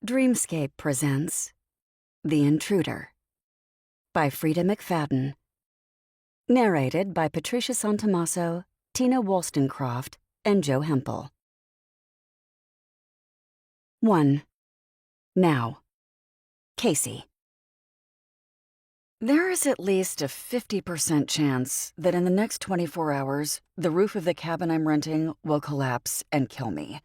Dreamscape presents The Intruder by Freida McFadden. Narrated by Patricia Santomasso, Tina Wollstonecroft, and Joe Hempel. 1. Now. Casey. There is at least a 50% chance that in the next 24 hours, the roof of the cabin I'm renting will collapse and kill me.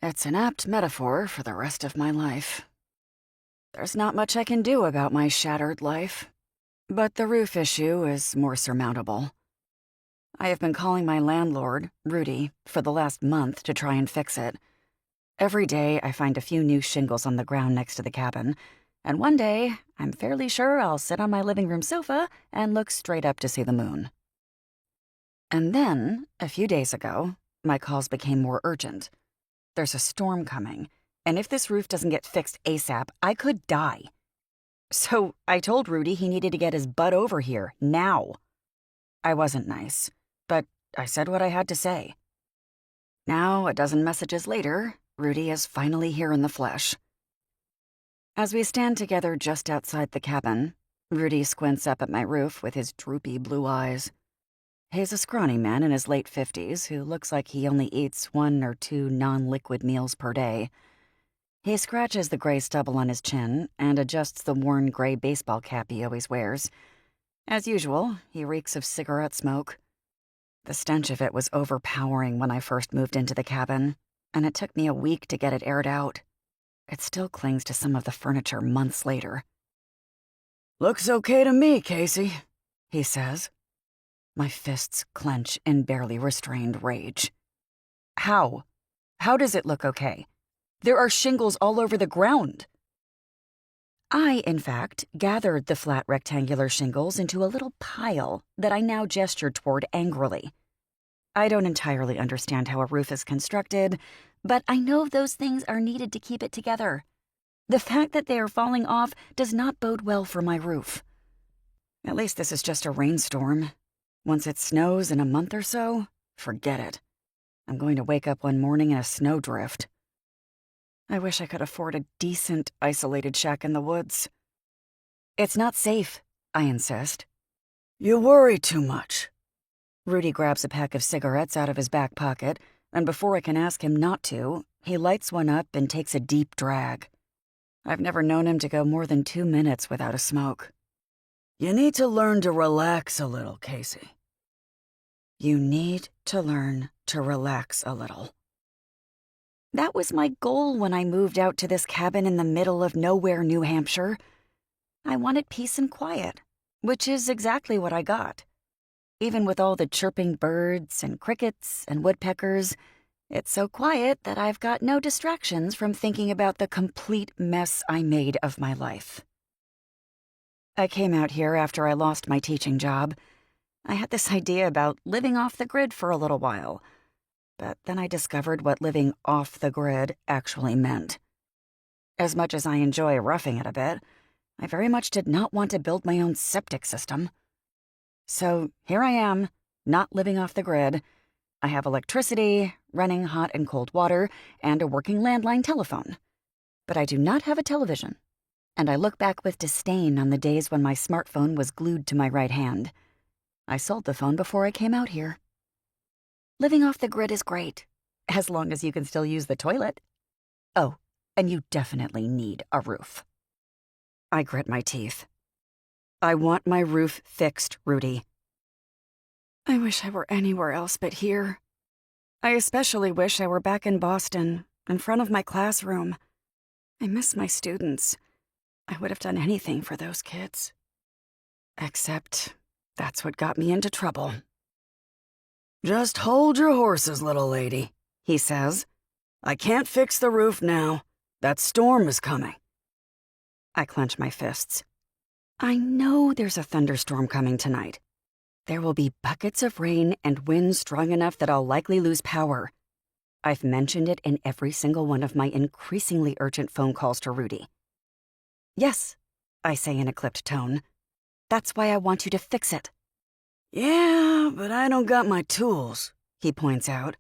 It's an apt metaphor for the rest of my life. There's not much I can do about my shattered life, but the roof issue is more surmountable. I have been calling my landlord, Rudy, for the last month to try and fix it. Every day I find a few new shingles on the ground next to the cabin, and one day I'm fairly sure I'll sit on my living room sofa and look straight up to see the moon. And then, a few days ago, my calls became more urgent. There's a storm coming, and if this roof doesn't get fixed ASAP, I could die. So I told Rudy he needed to get his butt over here, now. I wasn't nice, but I said what I had to say. Now, a dozen messages later, Rudy is finally here in the flesh. As we stand together just outside the cabin, Rudy squints up at my roof with his droopy blue eyes. He's a scrawny man in his late 50s who looks like he only eats 1 or 2 non-liquid meals per day. He scratches the gray stubble on his chin and adjusts the worn gray baseball cap he always wears. As usual, he reeks of cigarette smoke. The stench of it was overpowering when I first moved into the cabin, and it took me a week to get it aired out. It still clings to some of the furniture months later. "Looks okay to me, Casey," he says. My fists clench in barely restrained rage. How? How does it look okay? There are shingles all over the ground. I, in fact, gathered the flat rectangular shingles into a little pile that I now gestured toward angrily. I don't entirely understand how a roof is constructed, but I know those things are needed to keep it together. The fact that they are falling off does not bode well for my roof. At least this is just a rainstorm. Once it snows in a month or so, forget it. I'm going to wake up one morning in a snowdrift. I wish I could afford a decent, isolated shack in the woods. It's not safe, I insist. You worry too much. Rudy grabs a pack of cigarettes out of his back pocket, and before I can ask him not to, he lights one up and takes a deep drag. I've never known him to go more than 2 minutes without a smoke. You need to learn to relax a little, Casey. You need to learn to relax a little. That was my goal when I moved out to this cabin in the middle of nowhere, New Hampshire. I wanted peace and quiet, which is exactly what I got. Even with all the chirping birds and crickets and woodpeckers, it's so quiet that I've got no distractions from thinking about the complete mess I made of my life. I came out here after I lost my teaching job. I had this idea about living off the grid for a little while, but then I discovered what living off the grid actually meant. As much as I enjoy roughing it a bit, I very much did not want to build my own septic system. So here I am, not living off the grid. I have electricity, running hot and cold water, and a working landline telephone. But I do not have a television. And I look back with disdain on the days when my smartphone was glued to my right hand. I sold the phone before I came out here. Living off the grid is great, as long as you can still use the toilet. Oh, and you definitely need a roof. I grit my teeth. I want my roof fixed, Rudy. I wish I were anywhere else but here. I especially wish I were back in Boston, in front of my classroom. I miss my students. I would have done anything for those kids. Except that's what got me into trouble. Just hold your horses, little lady, he says. I can't fix the roof now. That storm is coming. I clench my fists. I know there's a thunderstorm coming tonight. There will be buckets of rain and wind strong enough that I'll likely lose power. I've mentioned it in every single one of my increasingly urgent phone calls to Rudy. Yes, I say in a clipped tone. That's why I want you to fix it. Yeah, but I don't got my tools, he points out.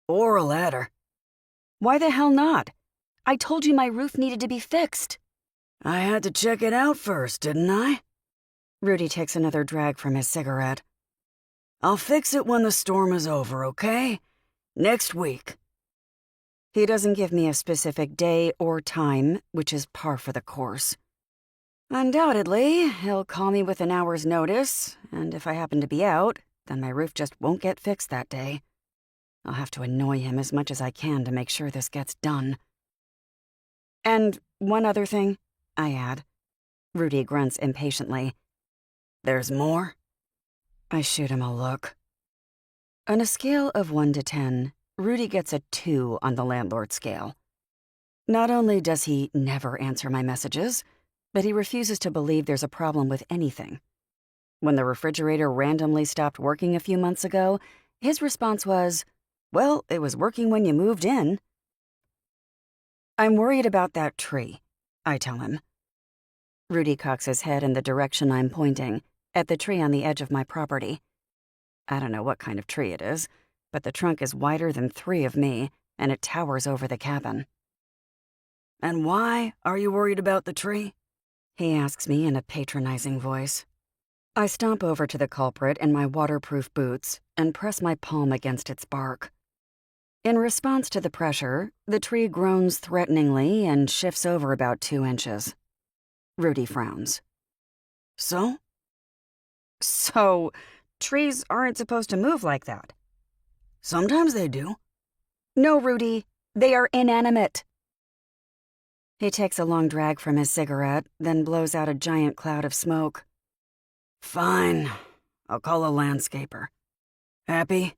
Or a ladder. Why the hell not? I told you my roof needed to be fixed. I had to check it out first, didn't I? Rudy takes another drag from his cigarette. I'll fix it when the storm is over, okay? Next week. He doesn't give me a specific day or time, which is par for the course. Undoubtedly, he'll call me with an hour's notice, and if I happen to be out, then my roof just won't get fixed that day. I'll have to annoy him as much as I can to make sure this gets done. And one other thing, I add. Rudy grunts impatiently. There's more? I shoot him a look. On a scale of 1 to 10, Rudy gets a 2 on the landlord scale. Not only does he never answer my messages, but he refuses to believe there's a problem with anything. When the refrigerator randomly stopped working a few months ago, his response was, "Well, it was working when you moved in." I'm worried about that tree, I tell him. Rudy cocks his head in the direction I'm pointing, at the tree on the edge of my property. I don't know what kind of tree it is, but the trunk is wider than 3 of me, and it towers over the cabin. And why are you worried about the tree? He asks me in a patronizing voice. I stomp over to the culprit in my waterproof boots and press my palm against its bark. In response to the pressure, the tree groans threateningly and shifts over about 2 inches. Rudy frowns. So? So, trees aren't supposed to move like that. Sometimes they do. No, Rudy, they are inanimate. He takes a long drag from his cigarette, then blows out a giant cloud of smoke. Fine. I'll call a landscaper. Happy?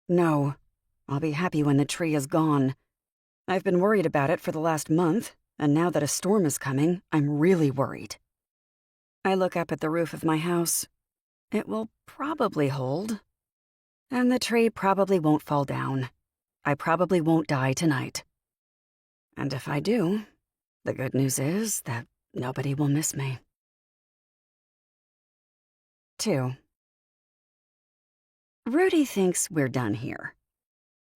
No. I'll be happy when the tree is gone. I've been worried about it for the last month, and now that a storm is coming, I'm really worried. I look up at the roof of my house. It will probably hold. And the tree probably won't fall down. I probably won't die tonight. And if I do, the good news is that nobody will miss me. 2. Rudy thinks we're done here.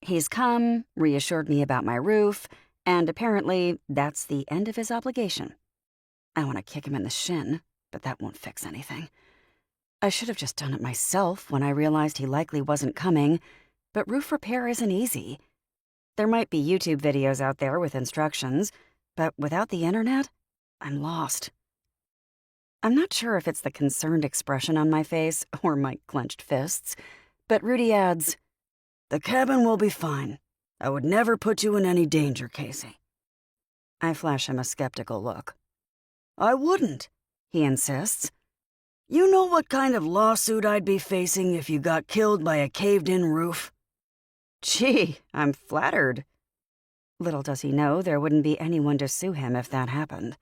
He's come, reassured me about my roof, and apparently that's the end of his obligation. I want to kick him in the shin, but that won't fix anything. I should have just done it myself when I realized he likely wasn't coming, but roof repair isn't easy. There might be YouTube videos out there with instructions, but without the internet, I'm lost. I'm not sure if it's the concerned expression on my face or my clenched fists, but Rudy adds, The cabin will be fine. I would never put you in any danger, Casey. I flash him a skeptical look. I wouldn't, he insists. You know what kind of lawsuit I'd be facing if you got killed by a caved-in roof? Gee, I'm flattered. Little does he know there wouldn't be anyone to sue him if that happened.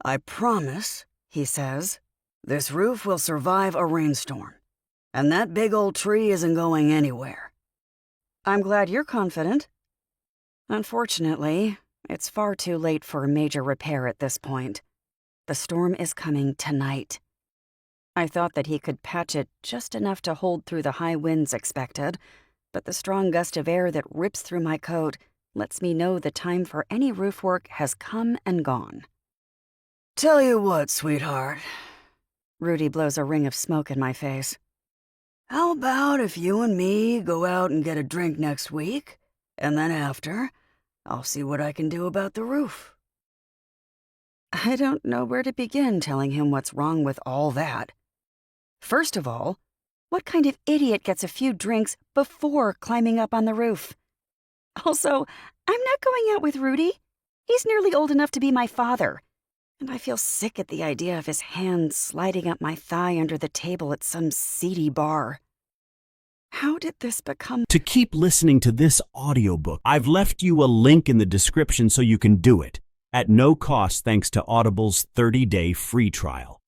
I promise, he says, this roof will survive a rainstorm. And that big old tree isn't going anywhere. I'm glad you're confident. Unfortunately, it's far too late for a major repair at this point. The storm is coming tonight. I thought that he could patch it just enough to hold through the high winds expected, but the strong gust of air that rips through my coat lets me know the time for any roof work has come and gone. Tell you what, sweetheart. Rudy blows a ring of smoke in my face. How about if you and me go out and get a drink next week, and then after, I'll see what I can do about the roof. I don't know where to begin telling him what's wrong with all that. First of all, what kind of idiot gets a few drinks before climbing up on the roof? Also, I'm not going out with Rudy. He's nearly old enough to be my father. And I feel sick at the idea of his hand sliding up my thigh under the table at some seedy bar. How did this become... To keep listening to this audiobook, I've left you a link in the description so you can do it, at no cost thanks to Audible's 30-day free trial.